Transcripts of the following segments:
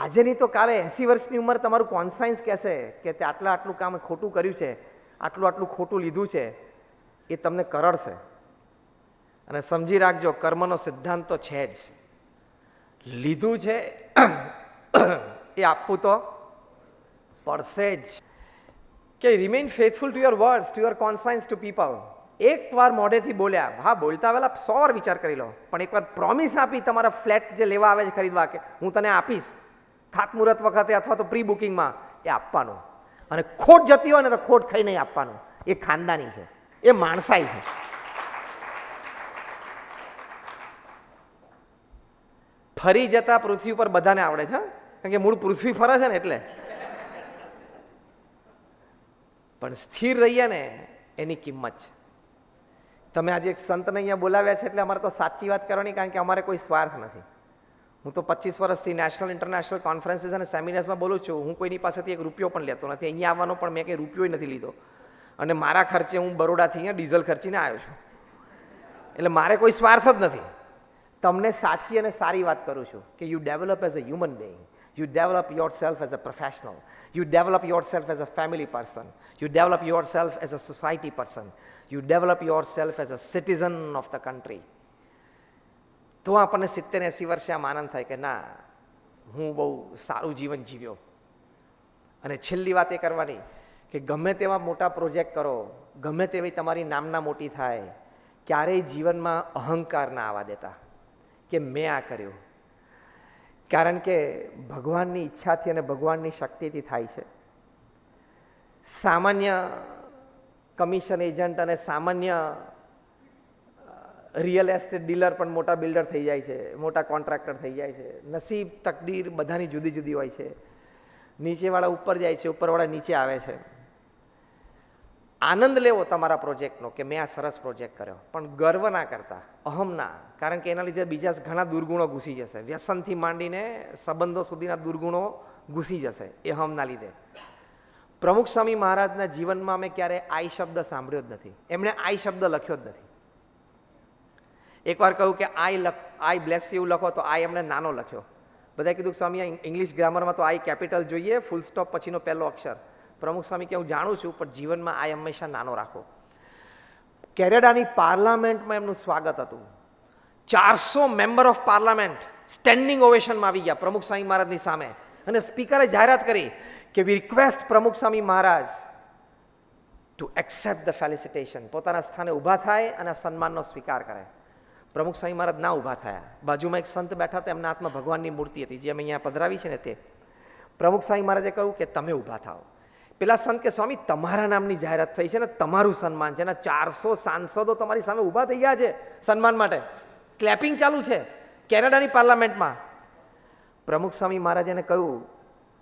આજે નહીં તો કાલે 80 વર્ષની ઉંમર તમારું કોન્સાયન્સ કહેશે કે તે આટલું કામ ખોટું કર્યું છે, આટલું ખોટું લીધું છે, એ તમને કરડશે. અને સમજી રાખજો, કર્મનો સિદ્ધાંત તો છે જ. લીધું છે એ આપવું તો પડશે જ. કે remain faithful to your words, to your conscience, to people. એકવાર મોઢેથી બોલ્યા, હા બોલતા પહેલા 100 વાર વિચાર કરી લો, પણ એકવાર પ્રોમિસ આપી તમારા ફ્લેટ જે લેવા આવે છે ખરીદવા, કે હું તને આપીશ ખાતમુહૂર્ત વખતે અથવા તો પ્રી બુકિંગમાં, એ આપવાનું. અને ખોટ જતી હોય ને તો ખોટ ખાઈ નહીં આપવાનું. એ ખાનદાની છે, એ માણસાઈ છે. ફરી જતા પૃથ્વી પર બધાને આવડે છે, કારણ કે મૂળ પૃથ્વી ફરે છે ને એટલે. પણ સ્થિર રહીએ ને એની કિંમત છે. તમે આજે એક સંતને અહીંયા બોલાવ્યા છે એટલે અમારે તો સાચી વાત કરવાની, કારણ કે અમારે કોઈ સ્વાર્થ નથી. હું તો 25 વર્ષથી નેશનલ ઇન્ટરનેશનલ કોન્ફરન્સીસ અને સેમિનાર્સમાં બોલું છું. હું કોઈની પાસેથી 1 રૂપિયો પણ લેતો નથી. અહીંયા આવવાનો પણ મેં કંઈ રૂપિયો નથી લીધો, અને મારા ખર્ચે હું બરોડાથી અહીંયા ડીઝલ ખર્ચીને આવ્યો છું. એટલે મારે કોઈ સ્વાર્થ જ નથી. તમને સાચી અને સારી વાત કરું છું કે you develop as a human being, you develop your self as a professional, you develop your self as a family person, you develop your self as a society person, you develop your self as a citizen of the country. તો આપણને 70-80 વર્ષે આમ આનંદ થાય કે ના, હું બહુ સારું જીવન જીવ્યો. અને છેલ્લી વાત એ કરવાની કે ગમે તેવા મોટા પ્રોજેક્ટ કરો, ગમે તેવી તમારી નામના મોટી થાય, ક્યારેય જીવનમાં અહંકાર ના આવવા દેતા કે મેં આ કર્યું. કારણ કે ભગવાનની ઈચ્છાથી અને ભગવાનની શક્તિથી થાય છે. સામાન્ય કમિશન એજન્ટ અને સામાન્ય રિયલ એસ્ટેટ ડીલર પણ મોટા બિલ્ડર થઈ જાય છે, મોટા કોન્ટ્રાક્ટર થઈ જાય છે. નસીબ, તકદીર બધાની જુદી જુદી હોય છે. નીચેવાળા ઉપર જાય છે, ઉપરવાળા નીચે આવે છે. આનંદ લેવો તમારા પ્રોજેક્ટનો કે મેં આ સરસ પ્રોજેક્ટ કર્યો, પણ ગર્વ ના કરતા, અહમ ના, કારણ કે એના લીધે બીજા ઘણા દુર્ગુણો ઘૂસી જશે. વ્યસનથી માંડીને સંબંધો સુધીના દુર્ગુણો ઘૂસી જશે એ અહમના લીધે. પ્રમુખ સ્વામી મહારાજના જીવનમાં અમે ક્યારે આઈ શબ્દ સાંભળ્યો જ નથી. એમણે આઈ શબ્દ લખ્યો જ નથી. એકવાર કહ્યું કે આઈ બ્લેસ યુ લખો, તો આઈ એમણે નાનો લખ્યો. બધાએ કીધું સ્વામી ઇંગ્લિશ ગ્રામરમાં તો આઈ કેપિટલ જોઈએ, ફૂલ સ્ટોપ પછીનો પહેલો અક્ષર. પ્રમુખ સ્વામી કે હું જાણું છું, પણ જીવનમાં આ હંમેશા નાનો રાખો. કેનેડાની પાર્લામેન્ટમાં એમનું સ્વાગત હતું. 400 મેમ્બર ઓફ પાર્લામેન્ટ સ્ટેન્ડિંગ ઓવેશનમાં આવી ગયા પ્રમુખ સ્વામી મહારાજની સામે, અને સ્પીકરે જાહેરાત કરી કે વી રિક્વેસ્ટ પ્રમુખ Swami Maharaj two accept the ફેલિસિટેશન. પોતાના સ્થાને ઊભા થાય અને સન્માનનો સ્વીકાર કરે. પ્રમુખ સ્વામી મહારાજ ના ઊભા થયા. બાજુમાં એક સંત બેઠા હતા, એમના હાથમાં ભગવાનની મૂર્તિ હતી, જે અમે અહીંયા પધરાવી છે ને તે. પ્રમુખ સ્વામી મહારાજે કહ્યું કે તમે ઊભા થાઓ. પેલા સંત કે સ્વામી તમારા નામની જાહેરાત થઈ છે ને, તમારું સન્માન છે ને, 400 સાંસદો તમારી સામે ઊભા થઈ ગયા છે સન્માન માટે, ક્લેપિંગ ચાલુ છે કેનેડાની પાર્લામેન્ટમાં. પ્રમુખ સ્વામી મહારાજે એને કહ્યું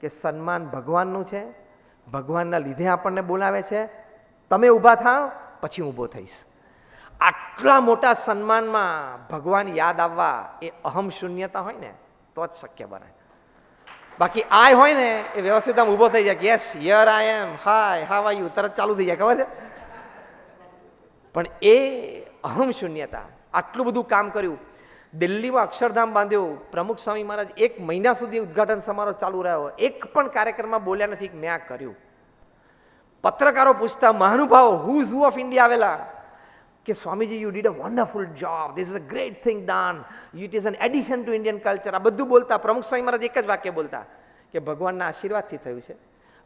કે સન્માન ભગવાનનું છે, ભગવાનના લીધે આપણને બોલાવે છે, તમે ઊભા થાઓ પછી ઊભો થઈશ. આટલા મોટા સન્માનમાં ભગવાન યાદ આવવા એ અહમ શૂન્યતા હોય ને તો જ શક્ય બને. બાકી આય હોય ને એ વ્યવસ્થિત આમ ઊભો થઈ જાય, yes here I am, hi how are you, તરત ચાલુ થઈ જાય, ખબર છે. પણ એ અહમ શૂન્યતા, આટલું બધું કામ કર્યું, દિલ્હીમાં અક્ષરધામ બાંધ્યું. પ્રમુખ સ્વામી મહારાજ 1 મહિના સુધી ઉદઘાટન સમારોહ ચાલુ રહ્યો, એક પણ કાર્યક્રમમાં બોલ્યા નથી કે મેં આ કર્યું. પત્રકારો પૂછતા, મહાનુભાવો હુઝ હુ ઓફ ઇન્ડિયા આવેલા, કે Swamiji you did a wonderful job, this is a great thing done, it is an addition to Indian culture. આ બધું બોલતા પ્રમુખ સ્વામી મહારાજ એક જ વાક્ય બોલતા કે ભગવાનના આશીર્વાદથી થયું છે,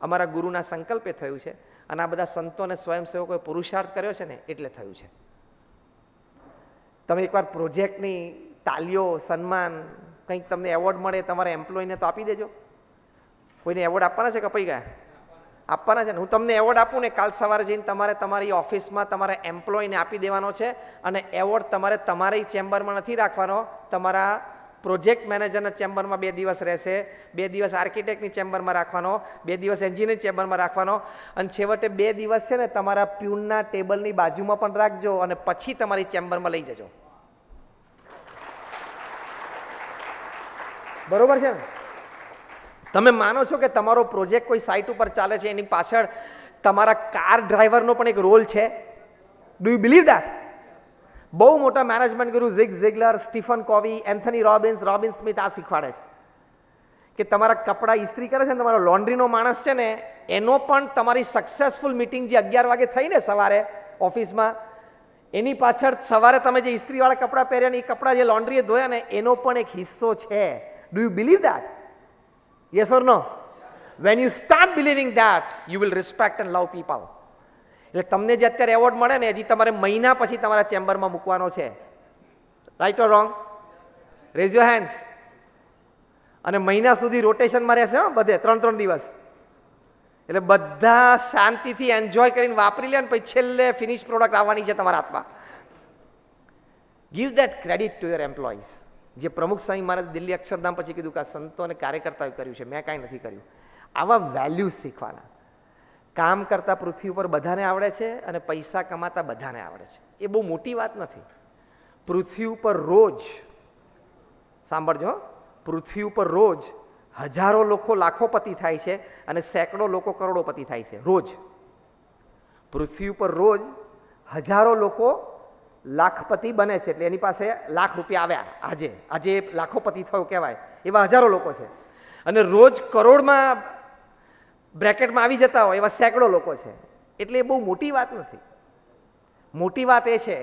અમારા ગુરુના સંકલ્પે થયું છે, અને આ બધા સંતો અને સ્વયંસેવકોએ પુરુષાર્થ કર્યો છે ને એટલે થયું છે. તમે એકવાર પ્રોજેક્ટની તાલીઓ, સન્માન, કંઈક તમને એવોર્ડ મળે તમારા એમ્પ્લોયને તો આપી દેજો. કોઈને એવોર્ડ આપવાના છે કે અપાઈ ગયા? આપવાના છે ને. હું તમને એવોર્ડ આપું ને, કાલ સવારે જઈને તમારે તમારી ઓફિસમાં તમારા એમ્પ્લોયને આપી દેવાનો છે, અને એવોર્ડ તમારે તમારી ચેમ્બરમાં નથી રાખવાનો, તમારા પ્રોજેક્ટ મેનેજરના ચેમ્બરમાં 2 દિવસ રહેશે, 2 દિવસ આર્કિટેક્ટની ચેમ્બરમાં રાખવાનો, 2 દિવસ એન્જિનિયર ચેમ્બરમાં રાખવાનો, અને છેવટે 2 દિવસ છે ને તમારા પ્યુનના ટેબલની બાજુમાં પણ રાખજો, અને પછી તમારી ચેમ્બરમાં લઈ જજો. બરોબર છે ને? તમે માનો છો કે તમારો પ્રોજેક્ટ કોઈ સાઇટ ઉપર ચાલે છે, એની પાછળ તમારા કાર ડ્રાઈવરનો પણ એક રોલ છે? Do you believe that? બહુ મોટા મેનેજમેન્ટ ગુરુ zig ઝિગલર, Stephen કોવી, Anthony Robbins, Robin Smith આ શીખવાડે છે કે તમારા કપડાં ઇસ્ત્રી કરે છે ને તમારો લોન્ડ્રીનો માણસ છે ને એનો પણ તમારી સક્સેસફુલ મિટિંગ જે 11 વાગે થઈ ને સવારે ઓફિસમાં, એની પાછળ સવારે તમે જે ઇસ્ત્રીવાળા કપડાં પહેર્યા ને એ કપડાં જે લોન્ડ્રીએ ધોયા ને એનો પણ એક હિસ્સો છે. Do you believe that? Yes or no? When you start believing that you will respect and love people. એટલે તમને જે અત્યારે એવોર્ડ મળે ને હજી તમારે મહિના પછી તમારા ચેમ્બરમાં મૂકવાનો છે. Right or wrong? Rays your hands. અને મહિના સુધી રોટેશનમાં રહેશે બધે 3-3 દિવસ. એટલે બધા શાંતિથી એન્જોય કરીને વાપરી લે ને પછી છેલ્લે ફિનિશ પ્રોડક્ટ આવવાની છે તમારા હાથમાં. Give that credit to your employees. જે પ્રમુખ સ્વામી મહારાજ દિલ્હી અક્ષરધામ પછી કીધું કે આ સંતો અને કાર્યકર્તાઓએ કર્યું છે, મેં કાંઈ નથી કર્યું. આવા વેલ્યુઝ શીખવાના. કામ કરતા પૃથ્વી ઉપર બધાને આવડે છે અને પૈસા કમાતા બધાને આવડે છે. એ બહુ મોટી વાત નથી. પૃથ્વી ઉપર રોજ, સાંભળજો, પૃથ્વી ઉપર રોજ હજારો લોકો લાખોપતિ થાય છે અને સેંકડો લોકો કરોડોપતિ થાય છે રોજ. પૃથ્વી ઉપર રોજ હજારો લોકો લાખપતિ બને છે, એટલે એની પાસે લાખ રૂપિયા આવ્યા. આજે લાખોપતિ થયો કહેવાય એવા હજારો લોકો છે. અને રોજ કરોડમાં બ્રેકેટમાં આવી જતા હોય એવા સેંકડો લોકો છે. એટલે એ બહુ મોટી વાત નથી. મોટી વાત એ છે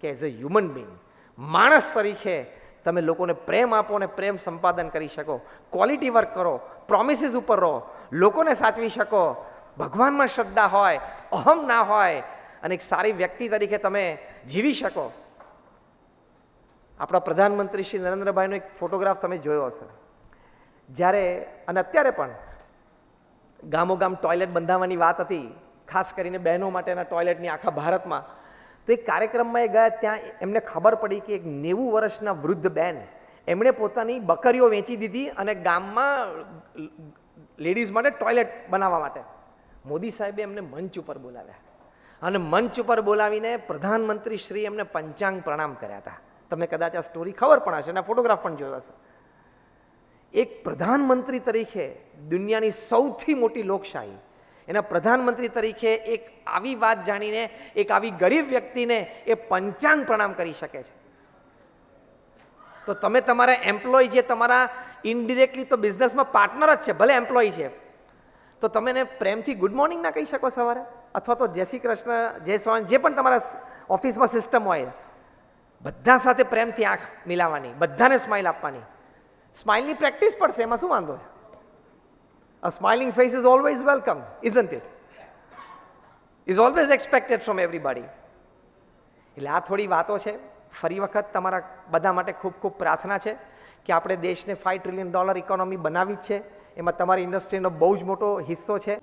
કે એઝ અ હ્યુમન બિંગ, માણસ તરીકે તમે લોકોને પ્રેમ આપો અને પ્રેમ સંપાદન કરી શકો, ક્વોલિટી વર્ક કરો, પ્રોમિસીસ ઉપર રહો, લોકોને સાચવી શકો, ભગવાનમાં શ્રદ્ધા હોય, અહમ ના હોય અને એક સારી વ્યક્તિ તરીકે તમે જીવી શકો. આપણા પ્રધાનમંત્રી શ્રી નરેન્દ્રભાઈનો એક ફોટોગ્રાફ તમે જોયો હશે. જ્યારે અને અત્યારે પણ ગામોગામ ટોયલેટ બંધાવવાની વાત હતી, ખાસ કરીને બહેનો માટેના ટોયલેટની આખા ભારતમાં. તો એક કાર્યક્રમમાં એ ગયા, ત્યાં એમને ખબર પડી કે એક 90 વર્ષના વૃદ્ધ બેન, એમણે પોતાની બકરીઓ વેચી દીધી અને ગામમાં લેડીઝ માટે ટોયલેટ બનાવવા માટે મોદી સાહેબે એમને મંચ ઉપર બોલાવ્યા અને મંચ ઉપર બોલાવીને પ્રધાનમંત્રી શ્રી એમને પંચાંગ પ્રણામ કર્યા હતા. તમને કદાચ આ સ્ટોરી ખબર પણ હશે અને ફોટોગ્રાફ પણ જોયો હશે. એક પ્રધાનમંત્રી તરીકે દુનિયાની સૌથી મોટી લોકશાહી, એના પ્રધાનમંત્રી તરીકે એક આવી વાત જાણીને એક આવી ગરીબ વ્યક્તિને એ પંચાંગ પ્રણામ કરી શકે છે. તો તમે તમારા એમ્પ્લોય જે તમારા ઇનડિરેક્ટલી તો બિઝનેસમાં પાર્ટનર જ છે, ભલે એમ્પ્લોય છે, તો તમે એને પ્રેમથી ગુડ મોર્નિંગ ના કહી શકો સવારે? અથવા તો જય શ્રી કૃષ્ણ, જય સ્વામી, જે પણ તમારા ઓફિસમાં સિસ્ટમ હોય, બધા સાથે પ્રેમથી આંખ મિલાવવાની, બધાને સ્માઇલ આપવાની. સ્માઇલની પ્રેક્ટિસ પડશે, એમાં શું વાંધો છે? A smiling face is always welcome, isn't it? Is always expected from everybody. એટલે આ થોડી વાતો છે. ફરી વખત તમારા બધા માટે ખૂબ ખૂબ પ્રાર્થના છે કે આપણે દેશને $5 ટ્રિલિયન ઇકોનોમી બનાવી જ છે. એમાં તમારી ઇન્ડસ્ટ્રીનો બહુ જ મોટો હિસ્સો છે.